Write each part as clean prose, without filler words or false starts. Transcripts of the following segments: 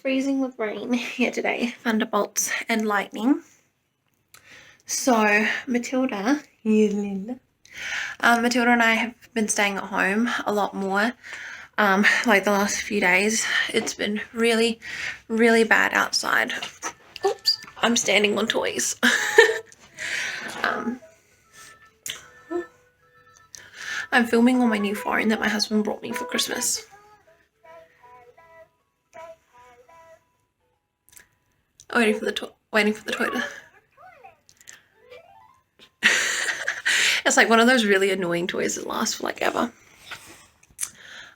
freezing with rain here today, thunderbolts and lightning. So Matilda and I have been staying at home a lot more. Like the last few days, it's been really, really bad outside. Oops, I'm standing on toys. I'm filming on my new phone that my husband brought me for Christmas. Waiting for the toilet. It's like one of those really annoying toys that lasts for like ever.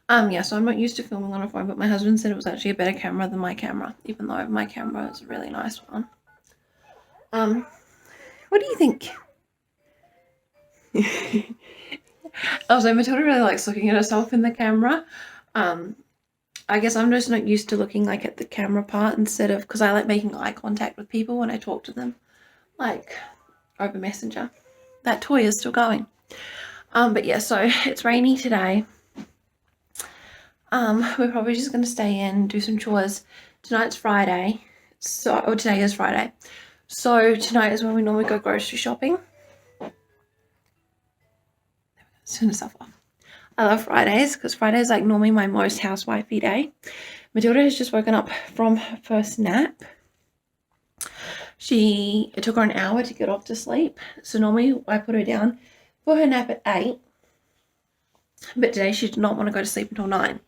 Yeah, so I'm not used to filming on a phone, but my husband said it was actually a better camera than my camera, even though my camera is a really nice one. What do you think? Also, Matilda really likes looking at herself in the camera. I guess I'm just not used to looking like at the camera part instead of, because I like making eye contact with people when I talk to them, like over Messenger. That toy is still going. But yeah, so it's rainy today. We're probably just going to stay in, do some chores. Tonight's Friday, or today is Friday. So tonight is when we normally go grocery shopping. Turn this off. I love Fridays because Friday is like normally my most housewifey day. Matilda has just woken up from her first nap. It took her an hour to get off to sleep. So normally I put her down for her nap at 8. But today she did not want to go to sleep until 9.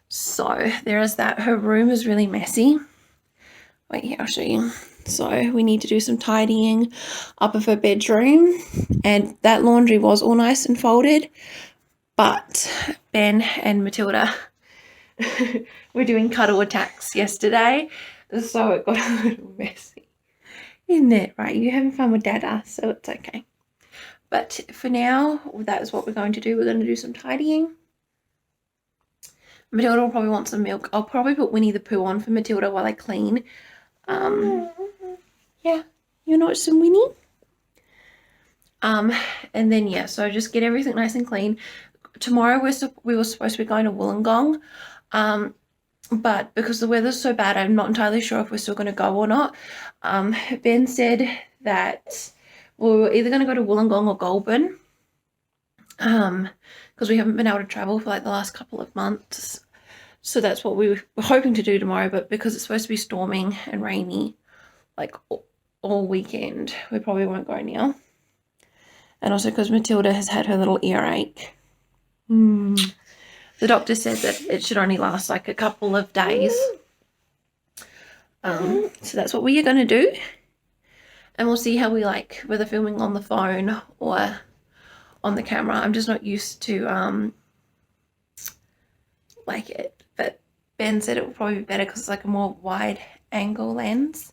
So there is that. Her room is really messy. Wait here, I'll show you. So we need to do some tidying up of her bedroom. And that laundry was all nice and folded. But Ben and Matilda were doing cuddle attacks yesterday. So it got a little messy. Isn't it? Right, you're having fun with Dada, so it's okay. But for now, that is what we're going to do. We're going to do some tidying. Matilda will probably want some milk. I'll probably put Winnie the Pooh on for Matilda while I clean. Yeah, you know some Winnie? And then, yeah, so just get everything nice and clean. Tomorrow we were supposed to be going to Wollongong. But because the weather's so bad, I'm not entirely sure if we're still going to go or not. Ben said that we were either going to go to Wollongong or Goulburn. Because we haven't been able to travel for like the last couple of months. So that's what we were hoping to do tomorrow. But because it's supposed to be storming and rainy like all weekend, we probably won't go now. And also because Matilda has had her little earache. The doctor said that it should only last like a couple of days. So that's what we are going to do. And we'll see how we like, whether filming on the phone or on the camera. I'm just not used to like it. But Ben said it would probably be better because it's like a more wide angle lens.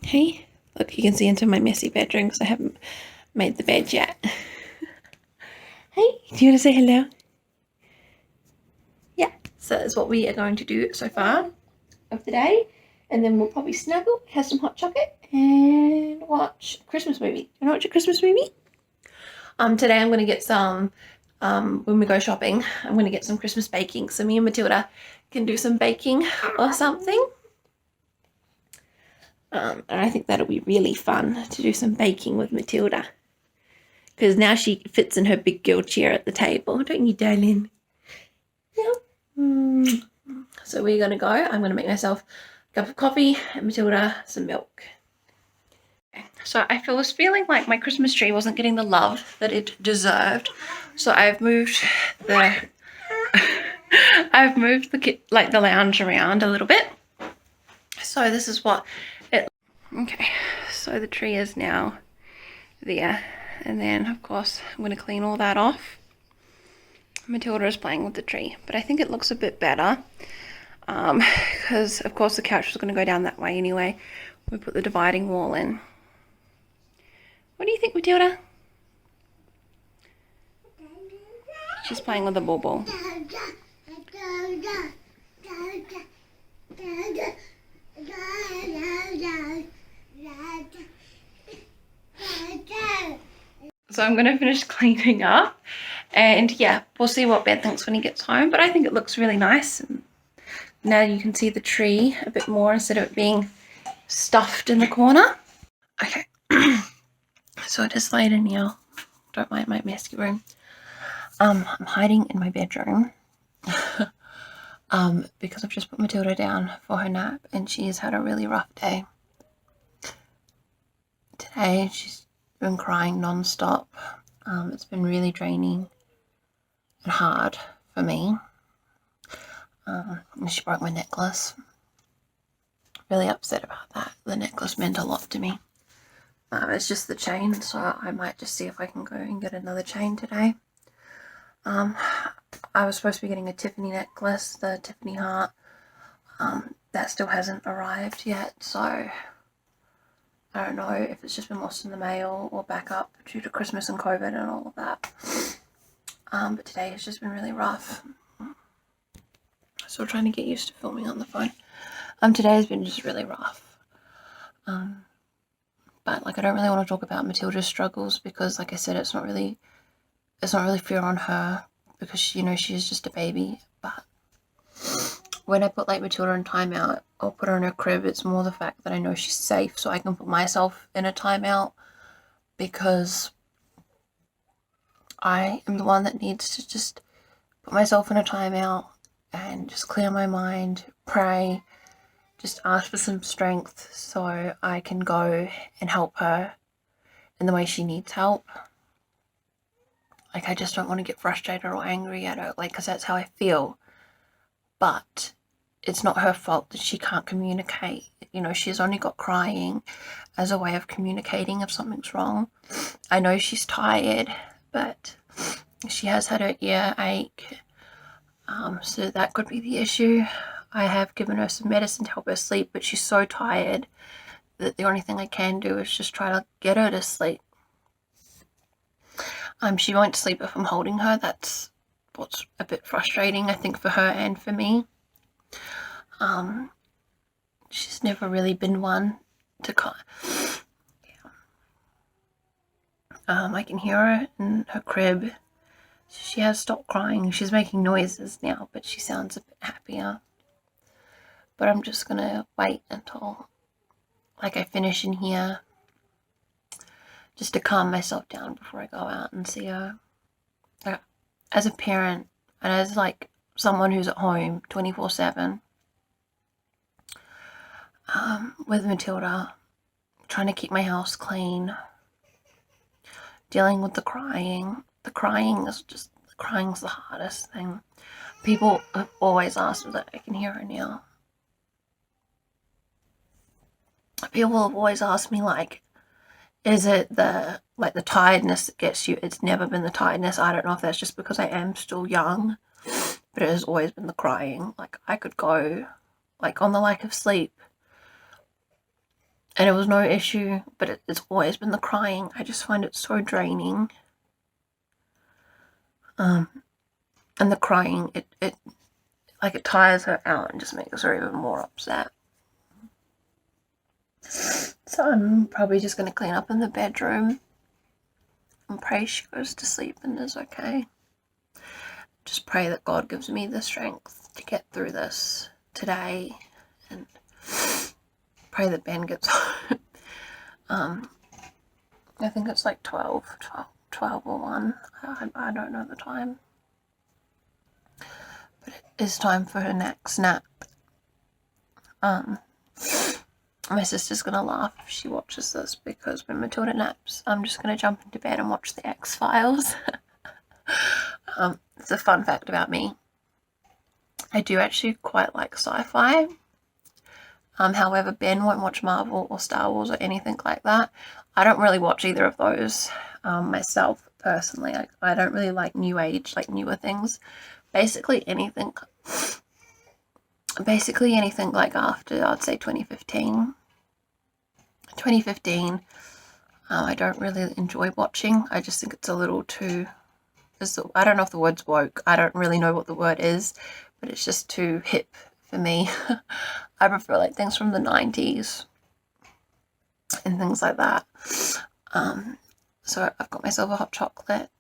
Hey, look, you can see into my messy bedroom because I haven't made the bed yet. Hey, do you want to say hello? Yeah, so that's what we are going to do so far of the day. And then we'll probably snuggle, have some hot chocolate, and watch a Christmas movie. Do you want to watch a Christmas movie? Today I'm going to get some, when we go shopping, I'm going to get some Christmas baking. So me and Matilda can do some baking or something. And I think that'll be really fun to do some baking with Matilda. Because now she fits in her big girl chair at the table. Don't you, darling? Yeah. So we're going to go. I'm going to make myself a cup of coffee and Matilda some milk. Okay. So I was feeling like my Christmas tree wasn't getting the love that it deserved. So I've moved the the lounge around a little bit. So this is what it. Okay. So the tree is now there. And then, of course, I'm going to clean all that off. Matilda is playing with the tree, but I think it looks a bit better because, of course, the couch was going to go down that way anyway. We put the dividing wall in. What do you think, Matilda? She's playing with the bauble. So I'm going to finish cleaning up and yeah, we'll see what Ben thinks when he gets home. But I think it looks really nice and Now you can see the tree a bit more instead of it being stuffed in the corner. Okay, so it is later now. Don't mind my messy room. I'm hiding in my bedroom because I've just put Matilda down for her nap and she has had a really rough day. Today she's been crying non-stop. It's been really draining and hard for me. She broke my necklace. Really upset about that. The necklace meant a lot to me. It's just the chain, so I might just see if I can go and get another chain today. I was supposed to be getting a Tiffany necklace, the Tiffany heart. That still hasn't arrived yet, so I don't know if it's just been lost in the mail or back up due to Christmas and COVID and all of that. But today has just been really rough. Still trying to get used to filming on the phone. Today has been just really rough. But like I don't really want to talk about Matilda's struggles because, like I said, it's not really fair on her because she is just a baby. But when I put like Matilda in timeout, I'll put her in her crib. It's more the fact that I know she's safe, so I can put myself in a timeout because I am the one that needs to just put myself in a timeout and just clear my mind, pray, just ask for some strength so I can go and help her in the way she needs help. Like, I just don't want to get frustrated or angry at her, like, because that's how I feel. But it's not her fault that she can't communicate. She's only got crying as a way of communicating if something's wrong. I know she's tired, but she has had her ear ache. So that could be the issue. I have given her some medicine to help her sleep, but she's so tired that the only thing I can do is just try to get her to sleep. She won't sleep if I'm holding her. That's what's a bit frustrating, I think, for her and for me. She's never really been one to I can hear her in her crib. She has stopped crying. She's making noises now, but she sounds a bit happier. But I'm just gonna wait until like I finish in here just to calm myself down before I go out and see her. As a parent and as like someone who's at home 24/7 with Matilda, trying to keep my house clean, dealing with the crying. The crying's the hardest thing. People have always asked me that. I can hear her now. People have always asked me, like, is it the tiredness that gets you? It's never been the tiredness. I don't know if that's just because I am still young, but it has always been the crying. Like, I could go like on the lack of sleep and it was no issue, but it's always been the crying. I just find it so draining. And the crying, it tires her out and just makes her even more upset. So I'm probably just going to clean up in the bedroom and pray she goes to sleep and is okay. Just pray that God gives me the strength to get through this today and pray that Ben gets home. I think it's like 12 or 1. I don't know the time. But it is time for her next nap. My sister's going to laugh if she watches this because when Matilda naps, I'm just going to jump into bed and watch the X-Files. It's a fun fact about me. I do actually quite like sci-fi. However, Ben won't watch Marvel or Star Wars or anything like that. I don't really watch either of those myself, personally. I don't really like new age, like newer things. Basically anything like after, I'd say 2015. I don't really enjoy watching. I just think it's a little too, I don't know if the word's woke. I don't really know what the word is, but it's just too hip for me. I prefer like things from the 90s and things like that. So I've got myself a hot chocolate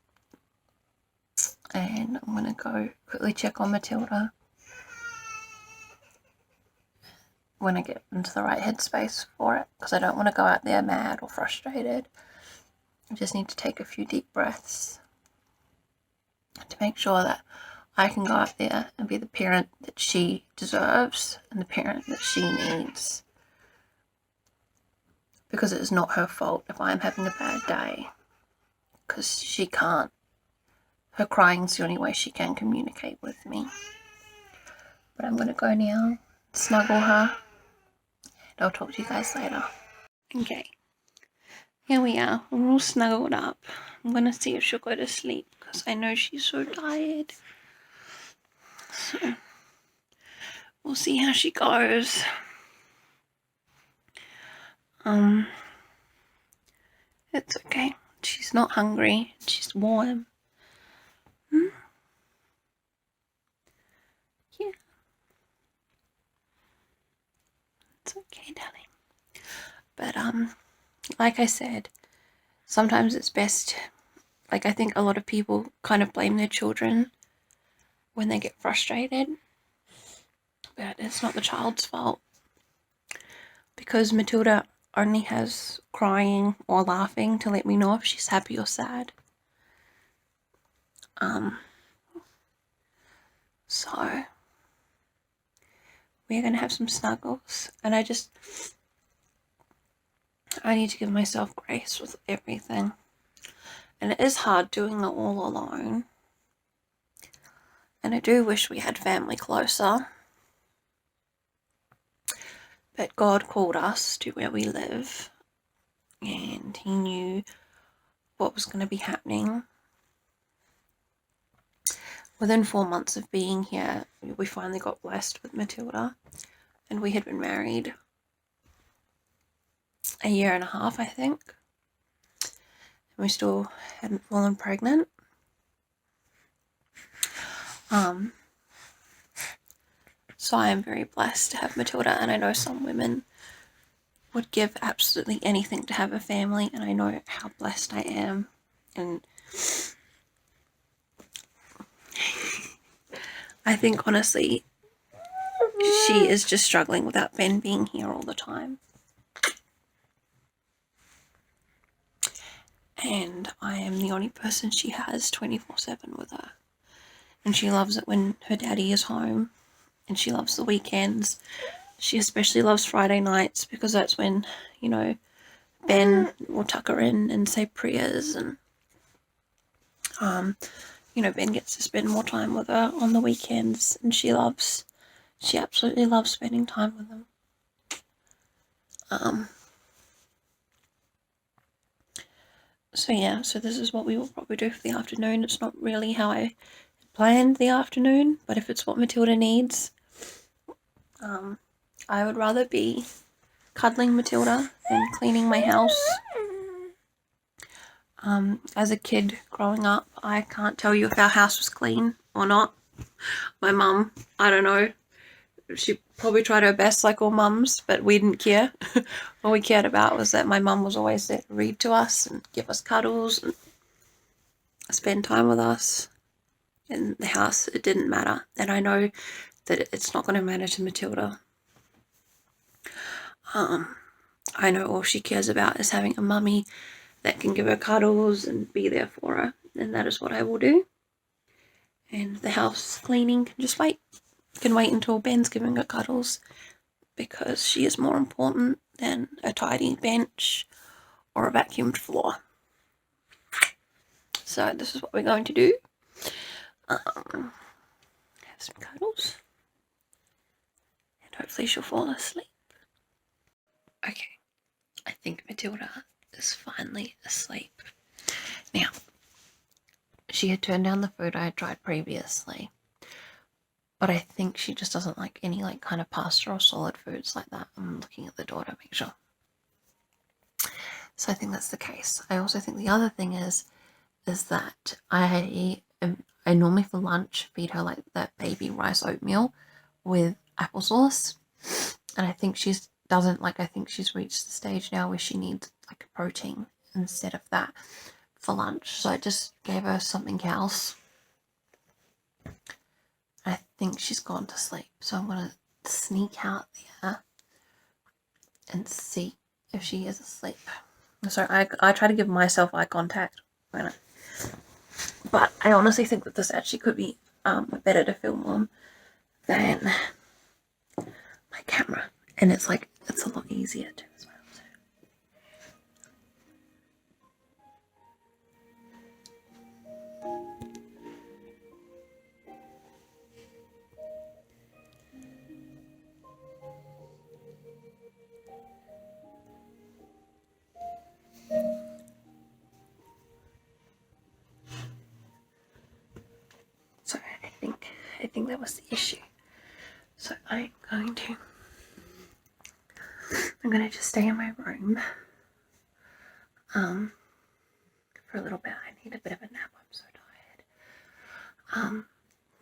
and I'm gonna go quickly check on Matilda. when I get into the right headspace for it, because I don't want to go out there mad or frustrated. I just need to take a few deep breaths to make sure that I can go out there and be the parent that she deserves and the parent that she needs. Because it is not her fault if I'm having a bad day, because she can't. Her crying's the only way she can communicate with me. But I'm going to go now, snuggle her, and I'll talk to you guys later. Okay, here we are. We're all snuggled up. I'm going to see if she'll go to sleep, because I know she's so tired. So, we'll see how she goes. It's okay. She's not hungry. She's warm. Yeah. It's okay, darling. But, like I said, sometimes it's best, like I think a lot of people kind of blame their children when they get frustrated, but it's not the child's fault, because Matilda only has crying or laughing to let me know if she's happy or sad. So we're gonna have some snuggles, and I need to give myself grace with everything. And it is hard doing it all alone. And I do wish we had family closer. But God called us to where we live, and He knew what was going to be happening. Within 4 months of being here, we finally got blessed with Matilda, and we had been married a year and a half, I think. And we still hadn't fallen pregnant. So I am very blessed to have Matilda, and I know some women would give absolutely anything to have a family, and I know how blessed I am. And I think honestly she is just struggling without Ben being here all the time. And I am the only person she has 24/7 with her. And she loves it when her daddy is home, and she loves the weekends. She especially loves Friday nights, because that's when, you know, Ben will tuck her in and say prayers, and you know, Ben gets to spend more time with her on the weekends, and she absolutely loves spending time with him. So yeah, so this is what we will probably do for the afternoon. It's not really how I planned the afternoon, but if it's what Matilda needs, I would rather be cuddling Matilda than cleaning my house. As a kid growing up, I can't tell you if our house was clean or not. My mum, I don't know, she probably tried her best like all mums, but we didn't care. All we cared about was that my mum was always there to read to us and give us cuddles and spend time with us. In the house, it didn't matter. And I know that it's not going to matter to Matilda. I know all she cares about is having a mummy that can give her cuddles and be there for her. And that is what I will do. And the house cleaning can just wait. Can wait until Ben's giving her cuddles, because she is more important than a tidy bench or a vacuumed floor. So this is what we're going to do. Have some cuddles, and hopefully she'll fall asleep. Okay, I think Matilda is finally asleep. Now, she had turned down the food I had tried previously, but I think she just doesn't like any kind of pasta or solid foods like that. I'm looking at the door to make sure. So I think that's the case. I also think the other thing is that I normally for lunch feed her like that baby rice oatmeal with applesauce, and I think she doesn't like. I think she's reached the stage now where she needs like a protein instead of that for lunch. So I just gave her something else. I think she's gone to sleep, so I'm gonna sneak out there and see if she is asleep. So I try to give myself eye contact, but I honestly think that this actually could be better to film on than my camera, and it's like it's a lot easier too as well. So I think that was the issue. So I'm going to just stay in my room for a little bit. I need a bit of a nap. I'm so tired.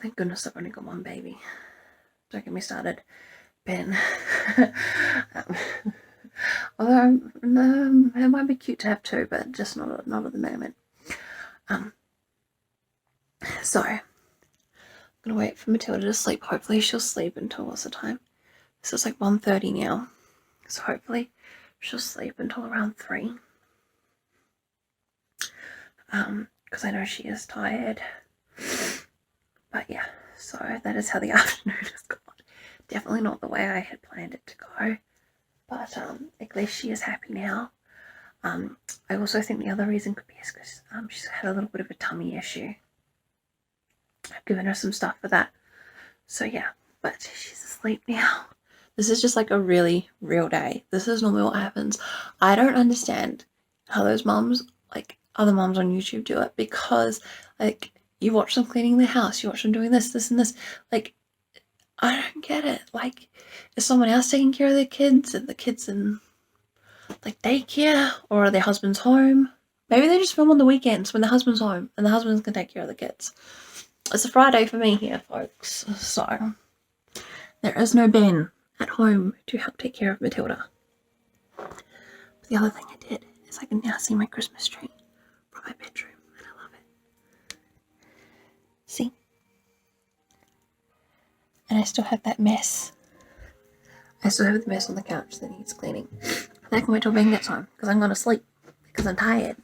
Thank goodness I've only got one baby. Don't get me started, Ben. Although it might be cute to have two, but just not at the moment. So I'm gonna wait for Matilda to sleep. Hopefully she'll sleep until what's the time? So it's like 1:30 now. So hopefully she'll sleep until around 3. Because I know she is tired. But yeah, so that is how the afternoon has gone. Definitely not the way I had planned it to go. But at least she is happy now. I also think the other reason could be because she's had a little bit of a tummy issue. I've given her some stuff for that. So yeah, but she's asleep now. This is just like a really real day. This is normally what happens. I don't understand how those mums, like other mums on YouTube, do it, because like you watch them cleaning their house, you watch them doing this, and this. Like, I don't get it. Like, is someone else taking care of their kids, and the kids in like daycare, or are their husbands home? Maybe they just film on the weekends when the husband's home and the husbands can take care of the kids. It's a Friday for me here, folks. So there is no Ben at home to help take care of Matilda. But the other thing I did is I can now see my Christmas tree from my bedroom, and I love it. See? And I still have that mess. I still have the mess on the couch that needs cleaning. I can wait till Ben gets home because I'm going to sleep because I'm tired.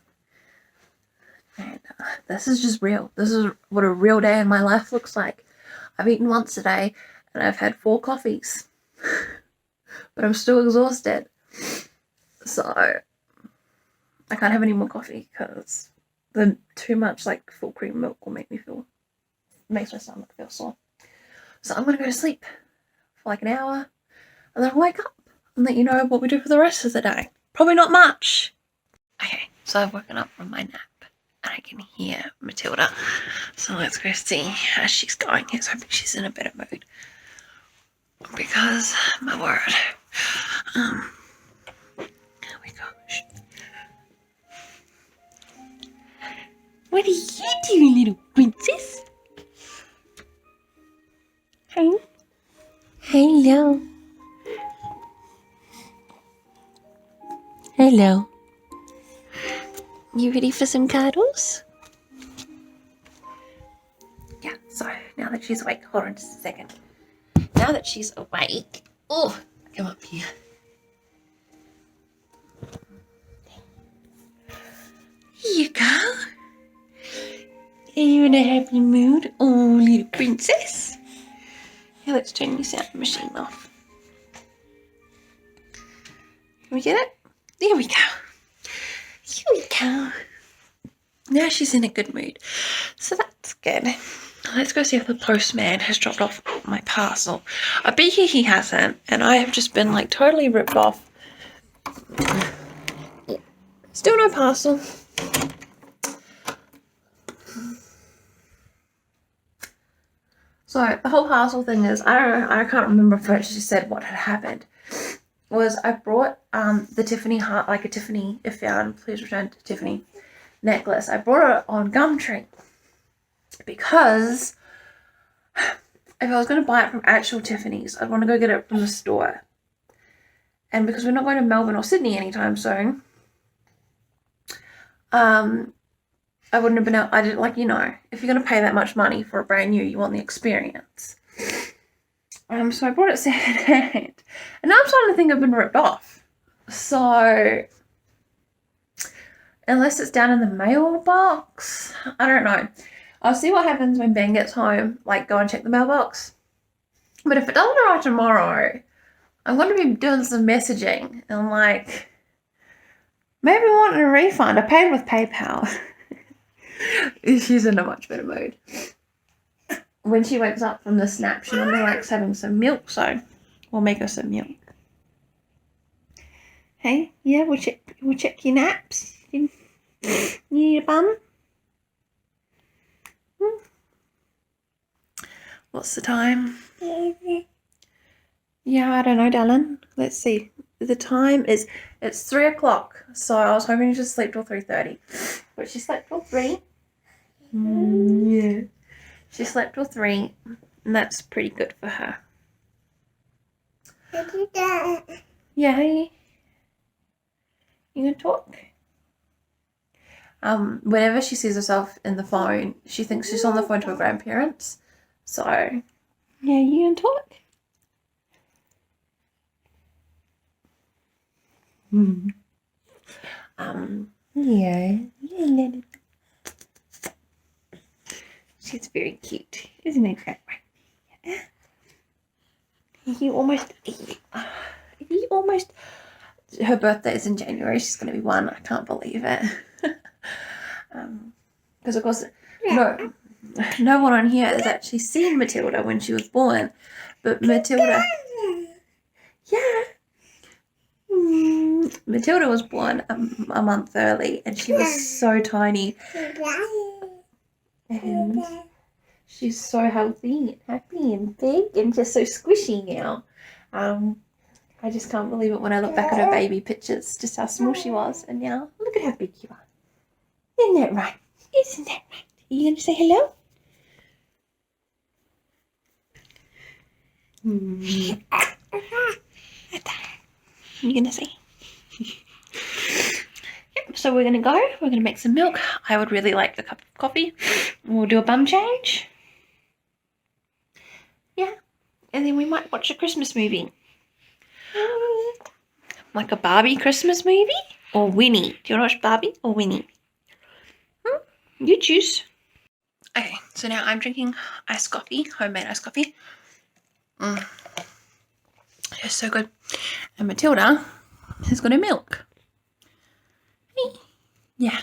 And this is just real. This is what a real day in my life looks like. I've eaten once a day and I've had 4 coffees. But I'm still exhausted. So I can't have any more coffee because the too much like full cream milk will makes my stomach feel sore. So I'm going to go to sleep for like an hour and then I'll wake up and let you know what we do for the rest of the day. Probably not much. Okay, so I've woken up from my nap and I can hear Matilda. So let's go see how she's going. Let's hope she's in a better mood. Because, my word, oh my gosh. What are you doing, little princess? Hey. Hello. Hello. You ready for some cuddles? Yeah, so now that she's awake, hold on just a second. Now that she's awake, oh, come up here. Here you go. Are you in a happy mood? Oh, little princess. Here, let's turn your sound machine off. Can we get it? There we go. Here we go. Now she's in a good mood. So that's good. Let's go see if the postman has dropped off my parcel. I bet he hasn't, and I have just been like totally ripped off. Still no parcel. So the whole parcel thing is, I can't remember if she said what had happened. Was I brought the Tiffany heart, like a Tiffany, if found, please return to Tiffany necklace. I brought it on Gumtree because if I was going to buy it from actual Tiffany's, I'd want to go get it from the store. And because we're not going to Melbourne or Sydney anytime soon, I wouldn't have been able, I didn't, like, you know, if you're going to pay that much money for a brand new, you want the experience. So I brought it second hand. And now I'm starting to think I've been ripped off. So unless it's down in the mailbox, I don't know. I'll see what happens when Ben gets home, like go and check the mailbox. But if it doesn't arrive tomorrow, I'm going to be doing some messaging and like maybe wanting a refund. I paid with PayPal. She's in a much better mood. When she wakes up from the snap, she normally likes having some milk, so we'll make her some milk. Hey, yeah, we'll check your naps. You need a bum? What's the time? Yeah, I don't know, darling. Let's see. The time is, it's 3 o'clock. So I was hoping to sleep till 3:30. But she slept till 3. Yeah. She slept till 3. And that's pretty good for her. Yeah, hey. You gonna talk? Whenever she sees herself in the phone, she thinks she's on the phone to her grandparents. So, yeah, you gonna talk? Yeah. She's very cute, isn't it, Grandma? Yeah. He almost, her birthday is in January, she's going to be 1, I can't believe it. Because of course, no one on here has actually seen Matilda when she was born, but Matilda, yeah, Matilda was born a month early, and she was so tiny, and she's so healthy and happy and big and just so squishy now. I just can't believe it when I look back at her baby pictures, just how small she was, and now look at how big you are. Isn't that right? Isn't that right? Are you going to say hello? You going to say? Yep, so we're going to go. We're going to make some milk. I would really like the cup of coffee. We'll do a bum change. Yeah. And then we might watch a Christmas movie. Like a Barbie Christmas movie? Or Winnie? Do you want to watch Barbie or Winnie? You choose. Okay, so now I'm drinking iced coffee, homemade iced coffee. It's so good. And Matilda has got her milk. Yeah.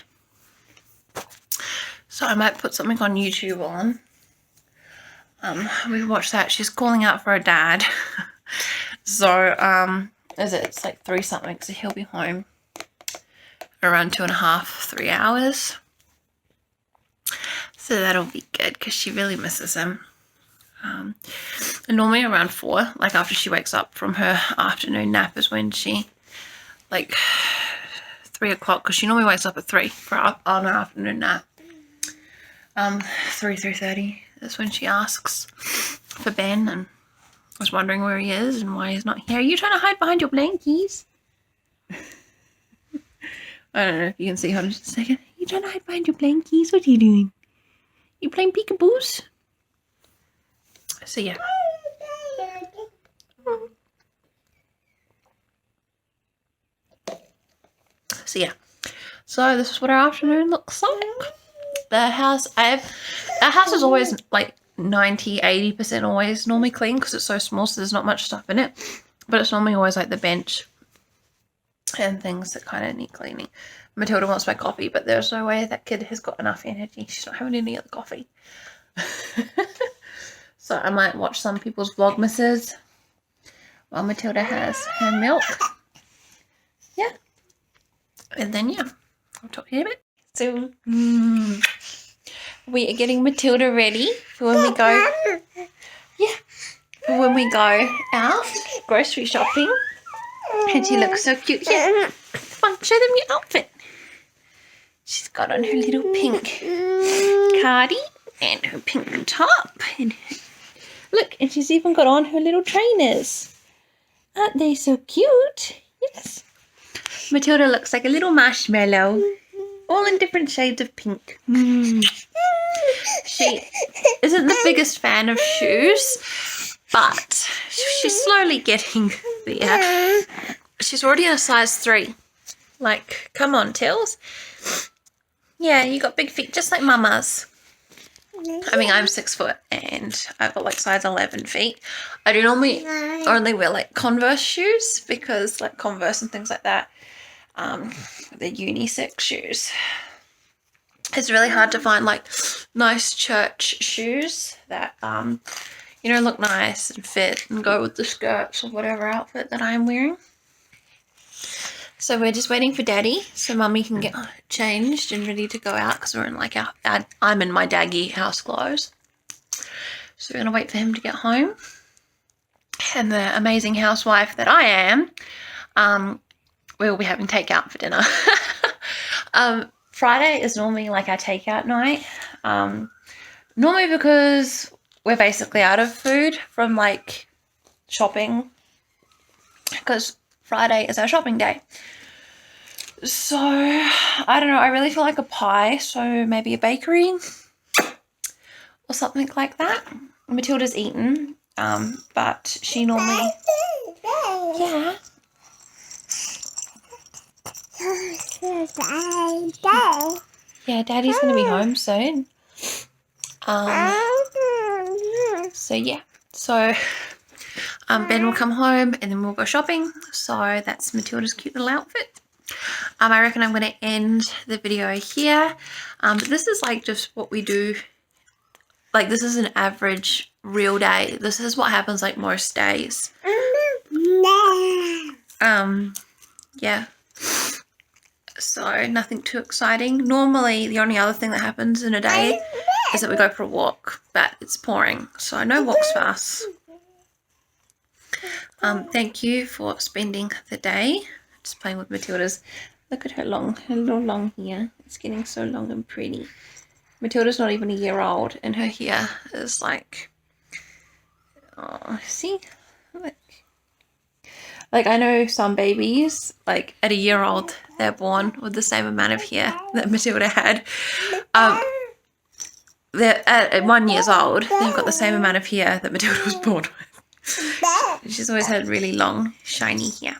So I might put something on YouTube on. We watched that. She's calling out for her dad. So, it's like 3 something, so he'll be home around 2.5, 3 hours. So that'll be good because she really misses him. And normally around 4, like after she wakes up from her afternoon nap, is when she, like 3 o'clock, because she normally wakes up at 3 on her afternoon nap. 3:30 is when she asks for Ben and was wondering where he is and why he's not here. Are you trying to hide behind your blankies? I don't know if you can see her in just a second. Are you trying to hide behind your blankies? What are you doing? You playing peekaboos? So yeah. So yeah. So this is what our afternoon looks like. The house, our house is always like 90-80% always normally clean because it's so small, so there's not much stuff in it. But it's normally always like the bench and things that kind of need cleaning. Matilda wants my coffee, but there's no way that kid has got enough energy. She's not having any other coffee. So I might watch some people's vlogmases while Matilda has her milk. Yeah. And then, yeah, I'll talk to you in a bit. So, we are getting Matilda ready for when we go, for when we go out grocery shopping. And she looks so cute. Yeah, come on, show them your outfit. She's got on her little pink cardi and her pink top. And look, and she's even got on her little trainers. Aren't they so cute? Yes. Matilda looks like a little marshmallow, all in different shades of pink. She isn't the biggest fan of shoes, but she's slowly getting there. She's already in a size 3. Like, come on, Tills. Yeah, you got big feet just like Mama's. I mean, I'm 6 foot and I've got like size 11 feet. I do normally only wear like Converse shoes because like Converse and things like that, they're unisex shoes. It's really hard to find like nice church shoes that, you know, look nice and fit and go with the skirts or whatever outfit that I'm wearing. So we're just waiting for Daddy so Mummy can get changed and ready to go out because we're in like I'm in my daggy house clothes. So we're going to wait for him to get home. And the amazing housewife that I am, we'll be having takeout for dinner. Friday is normally like our takeout night. Normally because we're basically out of food from like shopping because Friday is our shopping day. So, I don't know, I really feel like a pie, so maybe a bakery or something like that. Matilda's eaten, but she normally... Yeah. Yeah, Daddy's going to be home soon. So, yeah. So, Ben will come home and then we'll go shopping. So, that's Matilda's cute little outfit. I reckon I'm going to end the video here. But this is like just what we do. Like, this is an average real day. This is what happens like most days. Yeah. So, nothing too exciting. Normally, the only other thing that happens in a day is that we go for a walk, but it's pouring. So, no walks for us. Thank you for spending the day. Just playing with Matilda's. Look at her little long hair. It's getting so long and pretty. Matilda's not even a year old, and her hair is like, oh, see? Look. Like, I know some babies, like, at a year old, they're born with the same amount of hair that Matilda had. They're at 1 year old, they've got the same amount of hair that Matilda was born with. She's always had really long, shiny hair.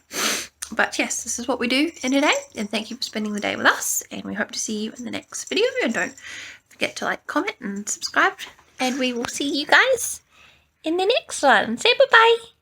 But yes, this is what we do in a day, and thank you for spending the day with us, and we hope to see you in the next video. And don't forget to like, comment, and subscribe, and we will see you guys in the next one. Say bye-bye.